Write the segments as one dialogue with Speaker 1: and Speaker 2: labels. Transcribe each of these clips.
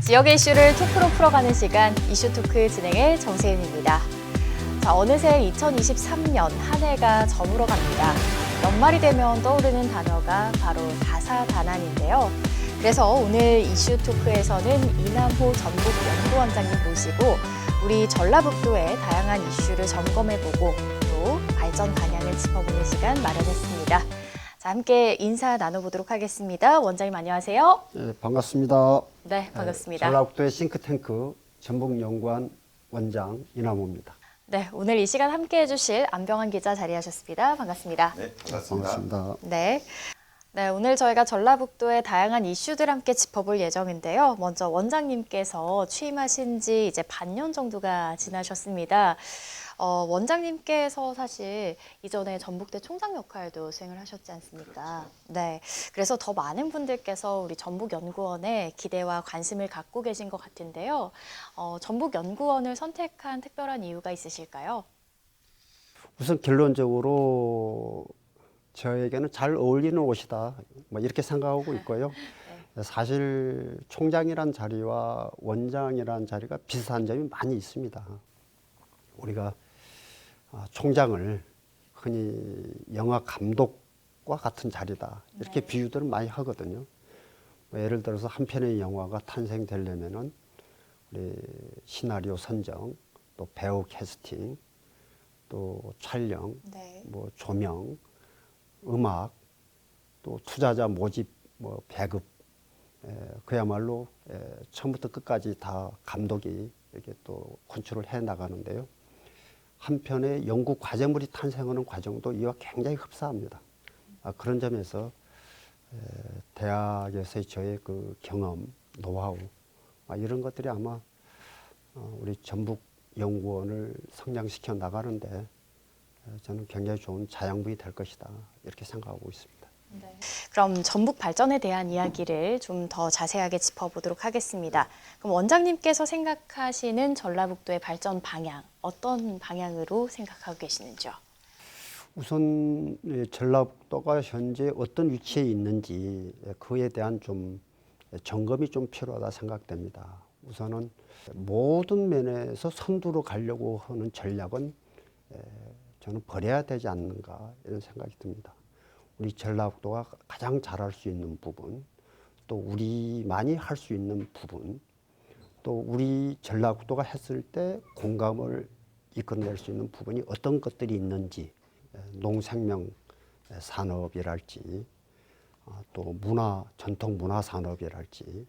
Speaker 1: 지역의 이슈를 톡으로 풀어가는 시간 이슈토크 진행의 정세윤입니다. 자, 어느새 2023년 한 해가 저물어 갑니다. 연말이 되면 떠오르는 단어가 바로 다사다난인데요. 그래서 오늘 이슈토크에서는 이남호 전북연구원장님 모시고 우리 전라북도의 다양한 이슈를 점검해보고 또 발전 방향을 짚어보는 시간 마련했습니다. 자, 함께 인사 나눠보도록 하겠습니다. 원장님 안녕하세요.
Speaker 2: 네, 반갑습니다.
Speaker 1: 네, 반갑습니다.
Speaker 2: 전라북도의 싱크탱크 전북연구원 원장 이남호입니다.
Speaker 1: 네, 오늘 이 시간 함께 해주실 안병환 기자 자리하셨습니다. 반갑습니다.
Speaker 3: 네, 반갑습니다.
Speaker 2: 반갑습니다.
Speaker 1: 네, 오늘 저희가 전라북도의 다양한 이슈들 함께 짚어볼 예정인데요. 먼저 원장님께서 취임하신 지 이제 반년 정도가 지나셨습니다. 원장님께서 사실 이전에 전북대 총장 역할도 수행을 하셨지 않습니까? 네, 그래서 더 많은 분들께서 우리 전북연구원에 기대와 관심을 갖고 계신 것 같은데요. 전북연구원을 선택한 특별한 이유가 있으실까요?
Speaker 2: 우선 결론적으로 저에게는 잘 어울리는 옷이다, 뭐 이렇게 생각하고 있고요.
Speaker 1: 네.
Speaker 2: 사실 총장이란 자리와 원장이란 자리가 비슷한 점이 많이 있습니다. 우리가 총장을 흔히 영화 감독과 같은 자리다 이렇게
Speaker 1: 네.
Speaker 2: 비유들을 많이 하거든요. 예를 들어서 한 편의 영화가 탄생되려면은 우리 시나리오 선정, 또 배우 캐스팅, 또 촬영,
Speaker 1: 네.
Speaker 2: 뭐 조명, 음악, 또 투자자 모집, 뭐 배급, 그야말로 처음부터 끝까지 다 감독이 이렇게 또 컨트롤 해 나가는데요. 한편의 연구 과제물이 탄생하는 과정도 이와 굉장히 흡사합니다. 그런 점에서 대학에서의 저의 그 경험, 노하우 이런 것들이 아마 우리 전북연구원을 성장시켜 나가는데 저는 굉장히 좋은 자양분이 될 것이다 이렇게 생각하고 있습니다.
Speaker 1: 네. 그럼 전북 발전에 대한 이야기를 좀 더 자세하게 짚어보도록 하겠습니다. 그럼 원장님께서 생각하시는 전라북도의 발전 방향, 어떤 방향으로 생각하고 계시는지요?
Speaker 2: 우선 전라북도가 현재 어떤 위치에 있는지 그에 대한 좀 점검이 좀 필요하다 생각됩니다. 우선은 모든 면에서 선두로 가려고 하는 전략은 저는 버려야 되지 않는가 이런 생각이 듭니다. 우리 전라북도가 가장 잘할 수 있는 부분, 또 우리만이 할 수 있는 부분, 또 우리 전라북도가 했을 때 공감을 이끌어낼 수 있는 부분이 어떤 것들이 있는지, 농생명 산업이랄지, 또 전통 문화 산업이랄지,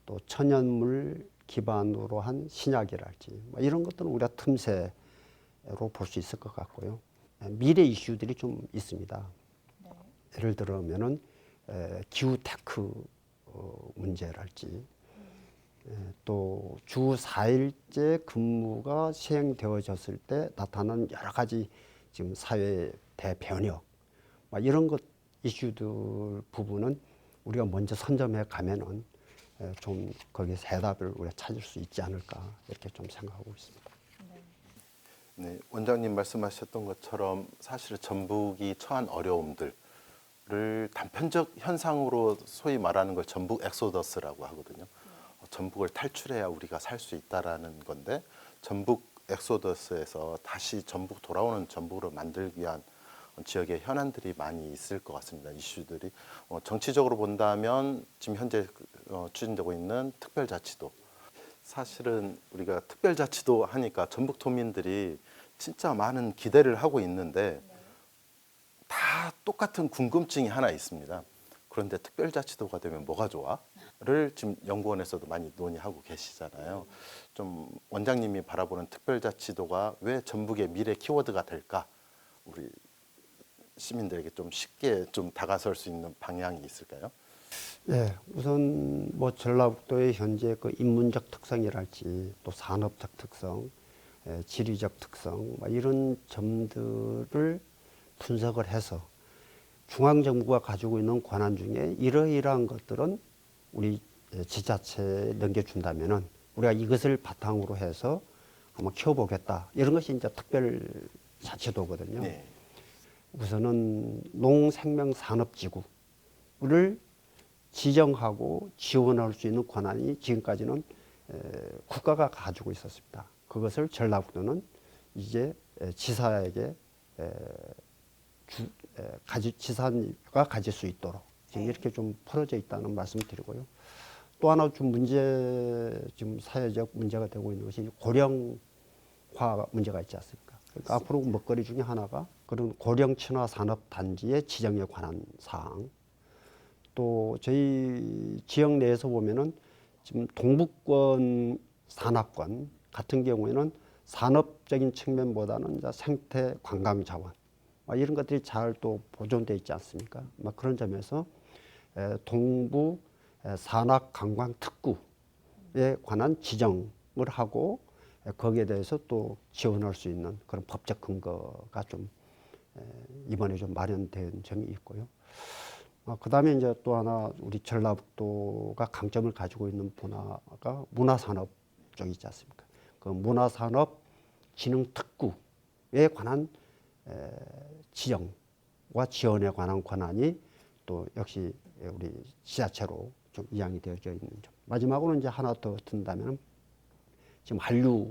Speaker 2: 또 천연물 기반으로 한 신약이랄지, 이런 것들은 우리가 틈새로 볼 수 있을 것 같고요. 미래 이슈들이 좀 있습니다. 예를 들면은 기후 테크 문제랄지, 또 주 4일제 근무가 시행되어졌을 때 나타나는 여러 가지 지금 사회 대변혁, 이런 것 이슈들 부분은 우리가 먼저 선점해 가면은 좀 거기서 해답을 우리가 찾을 수 있지 않을까 이렇게 좀 생각하고 있습니다.
Speaker 3: 네, 원장님 말씀하셨던 것처럼 사실 전북이 처한 어려움들을 단편적 현상으로 소위 말하는 걸 전북 엑소더스라고 하거든요. 전북을 탈출해야 우리가 살 수 있다라는 건데 전북 엑소더스에서 다시 전북 돌아오는 전북으로 만들기 위한 지역의 현안들이 많이 있을 것 같습니다. 이슈들이 정치적으로 본다면 지금 현재 추진되고 있는 특별자치도, 사실은 우리가 특별자치도 하니까 전북도민들이 진짜 많은 기대를 하고 있는데 다 똑같은 궁금증이 하나 있습니다. 그런데 특별자치도가 되면 뭐가 좋아?를 지금 연구원에서도 많이 논의하고 계시잖아요. 좀 원장님이 바라보는 특별자치도가 왜 전북의 미래 키워드가 될까? 우리 시민들에게 좀 쉽게 좀 다가설 수 있는 방향이 있을까요?
Speaker 2: 예, 우선 뭐 전라북도의 현재 그 인문적 특성이랄지 또 산업적 특성, 지리적 특성 이런 점들을 분석을 해서 중앙정부가 가지고 있는 권한 중에 이러이러한 것들은 우리 지자체에 넘겨준다면은 우리가 이것을 바탕으로 해서 한번 키워보겠다 이런 것이 이제 특별자치도거든요.
Speaker 3: 네.
Speaker 2: 우선은 농생명산업지구를 지정하고 지원할 수 있는 권한이 지금까지는 국가가 가지고 있었습니다. 그것을 전라북도는 이제 지사에게 지사가 가질 수 있도록 지금 이렇게 좀 풀어져 있다는 말씀을 드리고요. 또 하나 좀 지금 사회적 문제가 되고 있는 것이 고령화 문제가 있지 않습니까? 그러니까 앞으로 먹거리 중에 하나가 그런 고령 친화 산업 단지의 지정에 관한 사항. 또 저희 지역 내에서 보면은 지금 동북권 산악권 같은 경우에는 산업적인 측면보다는 이제 생태 관광 자원 이런 것들이 잘 또 보존돼 있지 않습니까? 그런 점에서 동부 산악 관광 특구에 관한 지정을 하고 거기에 대해서 또 지원할 수 있는 그런 법적 근거가 좀 이번에 좀 마련된 점이 있고요. 그다음에 이제 또 하나 우리 전라북도가 강점을 가지고 있는 분야가 문화산업 쪽이 있지 않습니까? 그 문화산업 진흥 특구에 관한 지정과 지원에 관한 권한이 또 역시 우리 지자체로 좀 이양이 되어져 있는 점. 마지막으로 이제 하나 더 든다면 지금 한류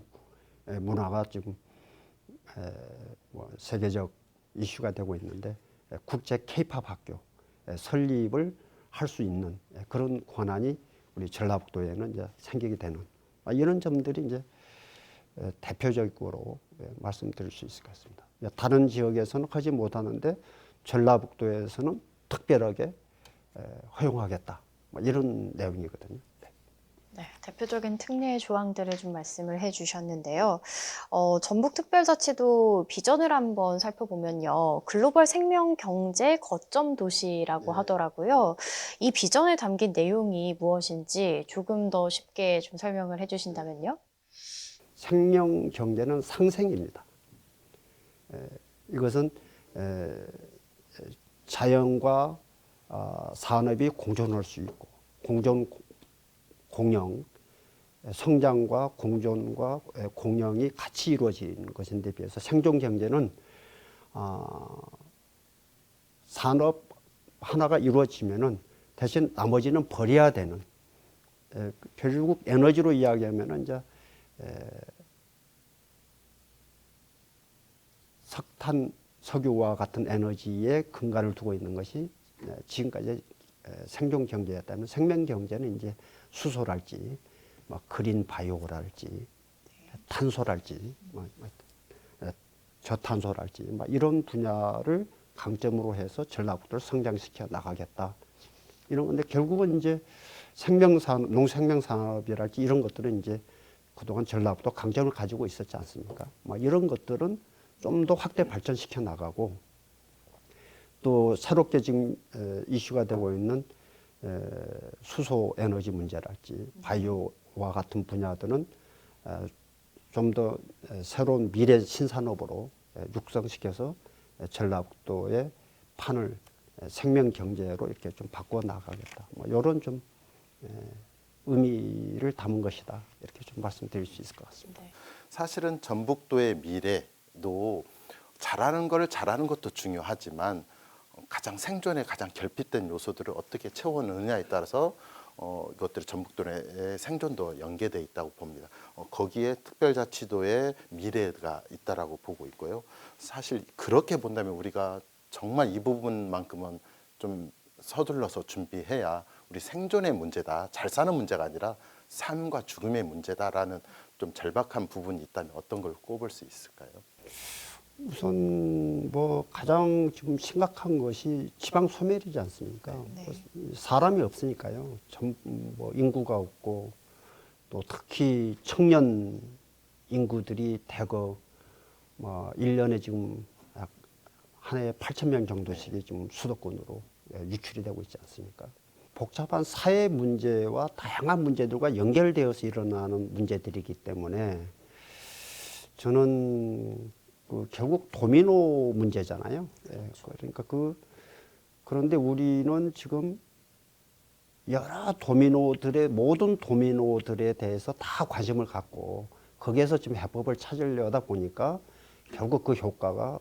Speaker 2: 문화가 지금 세계적 이슈가 되고 있는데 국제 K-팝 학교 설립을 할 수 있는 그런 권한이 우리 전라북도에는 이제 생기게 되는 이런 점들이 이제 대표적으로 말씀드릴 수 있을 것 같습니다. 다른 지역에서는 하지 못하는데 전라북도에서는 특별하게 허용하겠다 이런 내용이거든요.
Speaker 1: 네, 대표적인 특례 조항들을 좀 말씀을 해주셨는데요. 전북특별자치도 비전을 한번 살펴보면요. 글로벌 생명 경제 거점 도시라고 하더라고요. 이 비전에 담긴 내용이 무엇인지 조금 더 쉽게 좀 설명을 해주신다면요.
Speaker 2: 생명 경제는 상생입니다. 이것은 자연과 산업이 공존할 수 있고 공영, 성장과 공존과 공영이 같이 이루어진 것인데 비해서 생존 경제는 산업 하나가 이루어지면은 대신 나머지는 버려야 되는 결국 에너지로 이야기하면은 이제 석탄, 석유와 같은 에너지에 근간을 두고 있는 것이 지금까지 생존 경제였다면 생명 경제는 이제 수소랄지, 그린 바이오랄지, 탄소랄지, 저탄소랄지, 이런 분야를 강점으로 해서 전라북도를 성장시켜 나가겠다. 이런 건데 결국은 이제 생명산업, 농생명산업이랄지 이런 것들은 이제 그동안 전라북도 강점을 가지고 있었지 않습니까? 이런 것들은 좀 더 확대 발전시켜 나가고 또 새롭게 지금 이슈가 되고 있는 수소 에너지 문제랄지 바이오와 같은 분야들은 좀 더 새로운 미래 신산업으로 육성시켜서 전라북도의 판을 생명 경제로 이렇게 좀 바꿔 나가겠다. 이런 좀 의미를 담은 것이다. 이렇게 좀 말씀드릴 수 있을 것 같습니다.
Speaker 1: 네.
Speaker 3: 사실은 전북도의 미래도 잘하는 걸 잘하는 것도 중요하지만 가장 생존에 가장 결핍된 요소들을 어떻게 채워넣느냐에 따라서 이것들이 전북도의 생존도 연계되어 있다고 봅니다. 거기에 특별자치도의 미래가 있다라고 보고 있고요. 사실 그렇게 본다면 우리가 정말 이 부분만큼은 좀 서둘러서 준비해야 우리 생존의 문제다, 잘 사는 문제가 아니라 삶과 죽음의 문제다라는 좀 절박한 부분이 있다면 어떤 걸 꼽을 수 있을까요?
Speaker 2: 우선 가장 지금 심각한 것이 지방 소멸이지 않습니까?
Speaker 1: 네.
Speaker 2: 사람이 없으니까요. 인구가 없고 또 특히 청년 인구들이 대거 1년에 지금 한 해에 8,000명 정도씩이 지금 수도권으로 유출이 되고 있지 않습니까? 복잡한 사회 문제와 다양한 문제들과 연결되어서 일어나는 문제들이기 때문에 저는 결국 도미노 문제잖아요. 그렇죠. 그러니까 그런데 우리는 지금 여러 모든 도미노들에 대해서 다 관심을 갖고 거기에서 지금 해법을 찾으려다 보니까 결국 그 효과가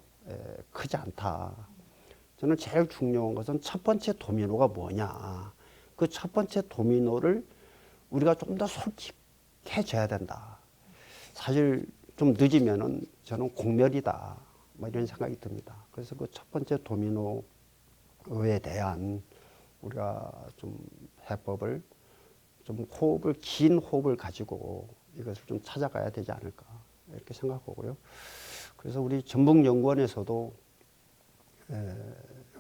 Speaker 2: 크지 않다. 저는 제일 중요한 것은 첫 번째 도미노가 뭐냐. 그 첫 번째 도미노를 우리가 좀 더 솔직해져야 된다. 사실 좀 늦으면은 저는 공멸이다. 뭐 이런 생각이 듭니다. 그래서 그 첫 번째 도미노에 대한 우리가 좀 해법을 좀 긴 호흡을 가지고 이것을 좀 찾아가야 되지 않을까 이렇게 생각하고요. 그래서 우리 전북연구원에서도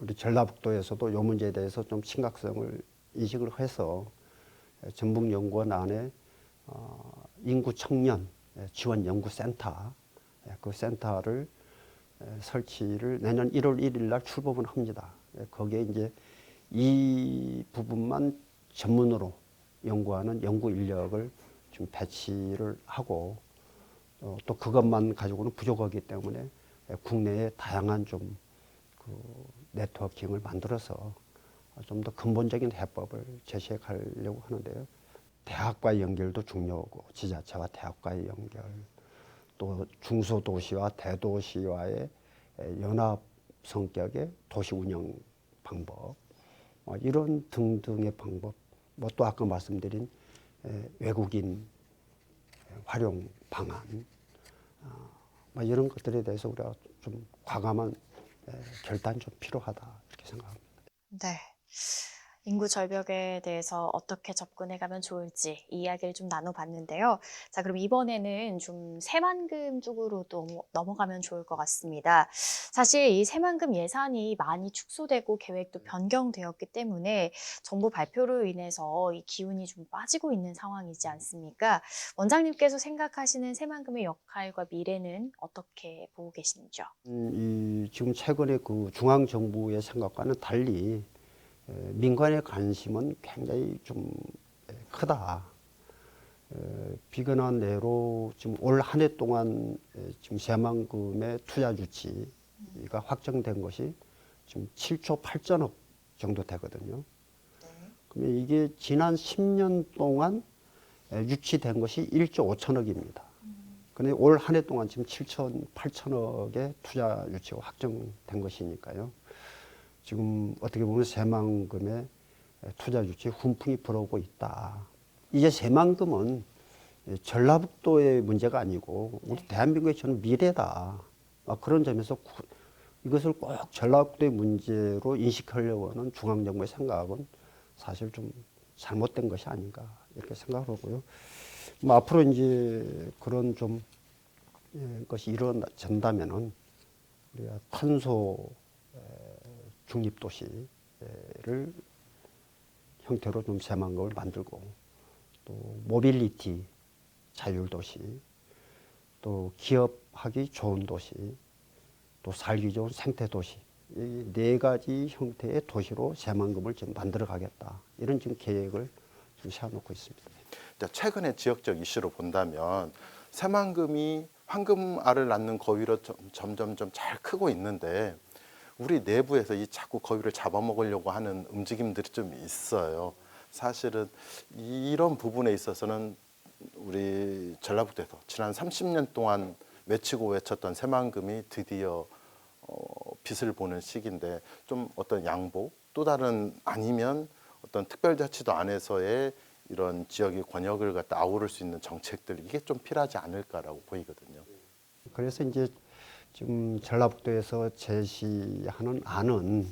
Speaker 2: 우리 전라북도에서도 이 문제에 대해서 좀 심각성을 인식을 해서 전북연구원 안에 인구 청년 지원 연구센터 그 센터를 설치를 내년 1월 1일 날 출범을 합니다. 거기에 이제 이 부분만 전문으로 연구하는 연구 인력을 좀 배치를 하고 또 그것만 가지고는 부족하기 때문에 국내에 다양한 좀 그 네트워킹을 만들어서 좀 더 근본적인 해법을 제시해 가려고 하는데요. 대학과의 연결도 중요하고 지자체와 대학과의 연결 또 중소도시와 대도시와의 연합 성격의 도시 운영 방법 이런 등등의 방법 뭐 또 아까 말씀드린 외국인 활용 방안 뭐 이런 것들에 대해서 우리가 좀 과감한 결단이 좀 필요하다 이렇게 생각합니다.
Speaker 1: 네. 인구 절벽에 대해서 어떻게 접근해가면 좋을지 이야기를 좀 나눠봤는데요. 자, 그럼 이번에는 좀 새만금 쪽으로 또 넘어가면 좋을 것 같습니다. 사실 이 새만금 예산이 많이 축소되고 계획도 변경되었기 때문에 정부 발표로 인해서 이 기운이 좀 빠지고 있는 상황이지 않습니까? 원장님께서 생각하시는 새만금의 역할과 미래는 어떻게 보고 계시는지요?
Speaker 2: 지금 최근에 그 중앙 정부의 생각과는 달리 민간의 관심은 굉장히 좀 크다. 비근한 예로 지금 올 한 해 동안 지금 새만금의 투자 유치가 확정된 것이 지금 7조 8천억 정도 되거든요. 그러면 이게 지난 10년 동안 유치된 것이 1조 5천억입니다. 그런데 올 한 해 동안 지금 7천 8천억의 투자 유치가 확정된 것이니까요. 지금 어떻게 보면 새만금의 투자 유치 훈풍이 불어오고 있다. 이제 새만금은 전라북도의 문제가 아니고 우리 대한민국의 전 미래다. 그런 점에서 이것을 꼭 전라북도의 문제로 인식하려고 하는 중앙정부의 생각은 사실 좀 잘못된 것이 아닌가 이렇게 생각을 하고요. 뭐 앞으로 이제 그런 좀 것이 이루어진다면은 우리가 탄소 중립도시를 형태로 좀 새만금을 만들고 또 모빌리티 자율도시 또 기업하기 좋은 도시 또 살기 좋은 생태도시 이 네 가지 형태의 도시로 새만금을 지금 만들어 가겠다 이런 지금 계획을 좀 세워놓고 있습니다.
Speaker 3: 최근의 지역적 이슈로 본다면 새만금이 황금알을 낳는 거위로 점점 잘 크고 있는데 우리 내부에서 이 자꾸 거위를 잡아먹으려고 하는 움직임들이 좀 있어요. 사실은 이런 부분에 있어서는 우리 전라북도에서 지난 30년 동안 외치고 외쳤던 새만금이 드디어 빛을 보는 시기인데 좀 어떤 양보 또 다른 아니면 어떤 특별자치도 안에서의 이런 지역의 권역을 갖다 아우를 수 있는 정책들 이게 좀 필요하지 않을까라고 보이거든요.
Speaker 2: 그래서 이제 지금 전라북도에서 제시하는 안은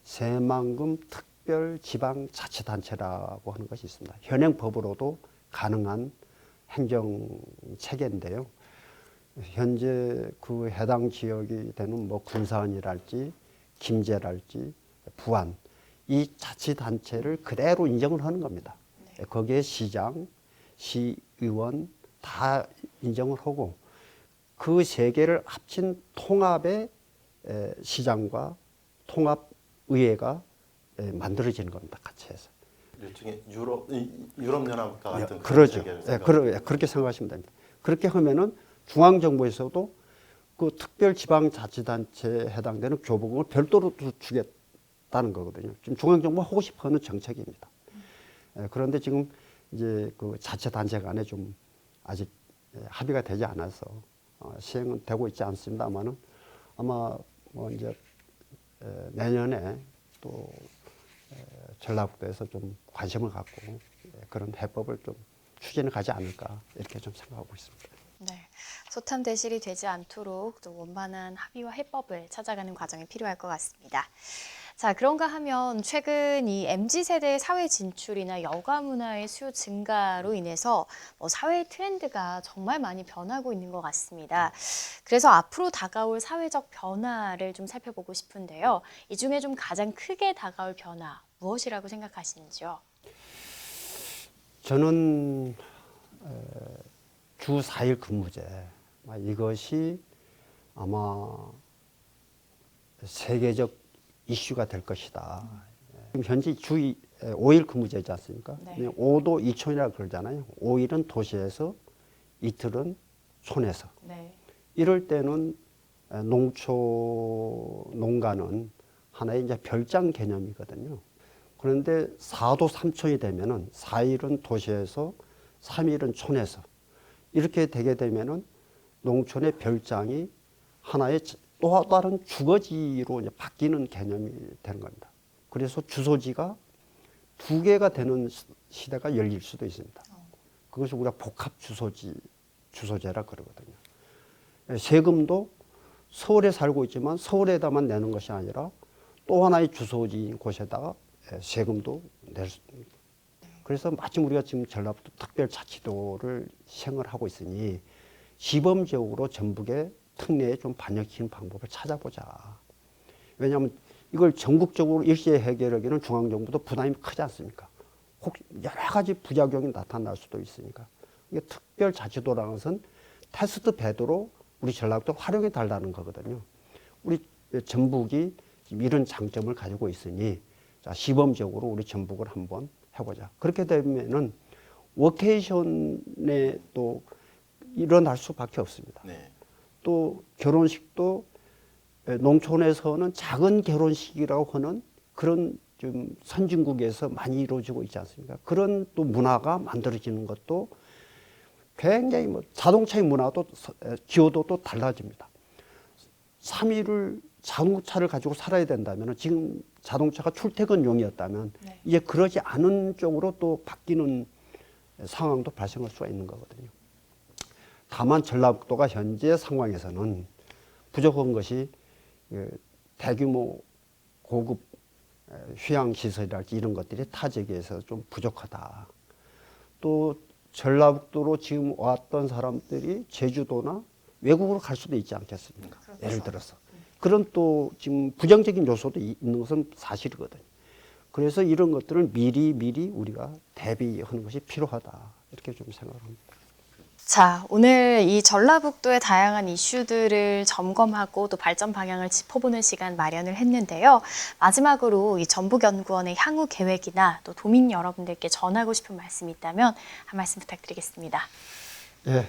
Speaker 2: 새만금 특별지방자치단체라고 하는 것이 있습니다. 현행 법으로도 가능한 행정 체계인데요. 현재 그 해당 지역이 되는 뭐 군산이랄지 김제랄지 부안 이 자치단체를 그대로 인정을 하는 겁니다. 거기에 시장, 시의원 다 인정을 하고 그 세 개를 합친 통합의 시장과 통합의회가 만들어지는 겁니다. 같이 해서.
Speaker 3: 일종의 유럽연합과 같은
Speaker 2: 그러죠. 그렇게 생각하시면 됩니다. 그렇게 하면은 중앙정부에서도 그 특별지방자치단체에 해당되는 교부금을 별도로 주겠다는 거거든요. 지금 중앙정부가 하고 싶어하는 정책입니다. 그런데 지금 이제 그 자치단체 간에 좀 아직 합의가 되지 않아서 시행은 되고 있지 않습니다만은 아마 뭐 이제 내년에 또 전라북도에서 좀 관심을 갖고 그런 해법을 좀 추진해 가지 않을까 이렇게 좀 생각하고 있습니다.
Speaker 1: 네, 소탐 대실이 되지 않도록 또 원만한 합의와 해법을 찾아가는 과정이 필요할 것 같습니다. 자, 그런가 하면 최근 이 MZ세대의 사회 진출이나 여가 문화의 수요 증가로 인해서 사회 트렌드가 정말 많이 변하고 있는 것 같습니다. 그래서 앞으로 다가올 사회적 변화를 좀 살펴보고 싶은데요. 이 중에 좀 가장 크게 다가올 변화 무엇이라고 생각하시는지요?
Speaker 2: 저는 주 4일 근무제 이것이 아마 세계적 이슈가 될 것이다. 지금 현재 주 5일 근무제지 않습니까?
Speaker 1: 네.
Speaker 2: 5도 2촌이라고 그러잖아요. 5일은 도시에서 이틀은 촌에서.
Speaker 1: 네.
Speaker 2: 이럴 때는 농촌 농가는 하나의 이제 별장 개념이거든요. 그런데 4도 3촌이 되면은 4일은 도시에서 3일은 촌에서 이렇게 되게 되면은 농촌의 별장이 하나의 또 다른 주거지로 이제 바뀌는 개념이 되는 겁니다. 그래서 주소지가 2개가 되는 시대가 열릴 수도 있습니다. 그것을 우리가 복합 주소제라 그러거든요. 세금도 서울에 살고 있지만 서울에다만 내는 것이 아니라 또 하나의 주소지인 곳에다가 세금도 낼 수 있습니다. 그래서 마침 우리가 지금 전라북도 특별자치도를 시행을 하고 있으니 시범적으로 전북의 특례에 좀 반영시키는 방법을 찾아보자. 왜냐하면 이걸 전국적으로 일시에 해결하기는 중앙정부도 부담이 크지 않습니까? 혹 여러 가지 부작용이 나타날 수도 있으니까. 이게 특별자치도라는 것은 테스트 배도로 우리 전라북도를 활용해 달라는 거거든요. 우리 전북이 지금 이런 장점을 가지고 있으니 자, 시범적으로 우리 전북을 한번 해보자. 그렇게 되면은 워케이션에 또 일어날 수밖에 없습니다.
Speaker 3: 네.
Speaker 2: 또 결혼식도 농촌에서는 작은 결혼식이라고 하는 그런 좀 선진국에서 많이 이루어지고 있지 않습니까? 그런 또 문화가 만들어지는 것도 굉장히 자동차의 문화도 기호도 또 달라집니다. 3일을 자동차를 가지고 살아야 된다면 지금 자동차가 출퇴근용이었다면
Speaker 1: 네.
Speaker 2: 이제 그러지 않은 쪽으로 또 바뀌는 상황도 발생할 수가 있는 거거든요. 다만 전라북도가 현재 상황에서는 부족한 것이 대규모 고급 휴양시설이랄지 이런 것들이 타 지역에서 좀 부족하다. 또 전라북도로 지금 왔던 사람들이 제주도나 외국으로 갈 수도 있지 않겠습니까?
Speaker 1: 그렇죠.
Speaker 2: 예를 들어서. 그런 또 지금 부정적인 요소도 있는 것은 사실이거든요. 그래서 이런 것들을 미리 우리가 대비하는 것이 필요하다. 이렇게 좀 생각합니다.
Speaker 1: 자, 오늘 이 전라북도의 다양한 이슈들을 점검하고 또 발전 방향을 짚어보는 시간 마련을 했는데요. 마지막으로 이 전북연구원의 향후 계획이나 또 도민 여러분들께 전하고 싶은 말씀이 있다면 한 말씀 부탁드리겠습니다.
Speaker 2: 예,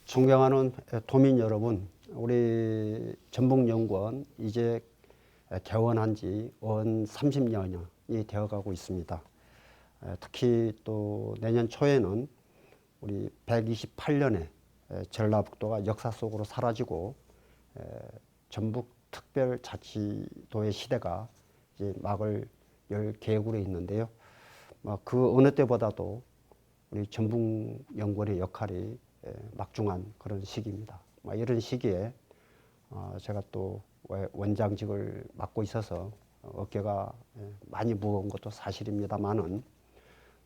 Speaker 2: 존경하는 도민 여러분, 우리 전북연구원 이제 개원한 지 30년이 되어가고 있습니다. 특히 또 내년 초에는 우리 128년에 전라북도가 역사 속으로 사라지고 전북 특별자치도의 시대가 이제 막을 열 계획으로 있는데요. 그 어느 때보다도 우리 전북연구원의 역할이 막중한 그런 시기입니다. 이런 시기에 제가 또 원장직을 맡고 있어서 어깨가 많이 무거운 것도 사실입니다만은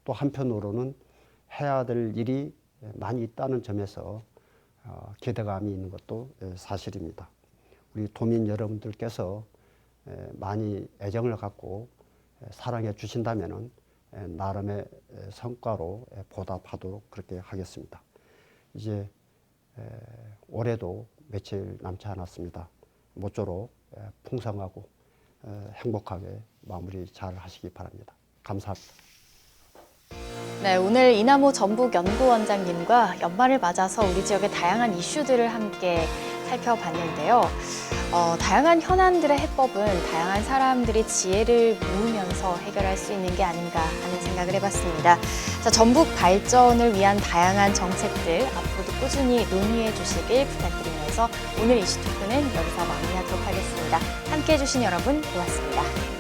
Speaker 2: 또 한편으로는 해야 될 일이 많이 있다는 점에서 기대감이 있는 것도 사실입니다. 우리 도민 여러분들께서 많이 애정을 갖고 사랑해 주신다면 나름의 성과로 보답하도록 그렇게 하겠습니다. 이제 올해도 며칠 남지 않았습니다. 모쪼록 풍성하고 행복하게 마무리 잘 하시기 바랍니다. 감사합니다.
Speaker 1: 네, 오늘 이남호 전북연구원장님과 연말을 맞아서 우리 지역의 다양한 이슈들을 함께 살펴봤는데요. 다양한 현안들의 해법은 다양한 사람들의 지혜를 모으면서 해결할 수 있는 게 아닌가 하는 생각을 해봤습니다. 자, 전북 발전을 위한 다양한 정책들 앞으로도 꾸준히 논의해 주시길 부탁드리면서 오늘 이슈토크는 여기서 마무리하도록 하겠습니다. 함께해 주신 여러분 고맙습니다.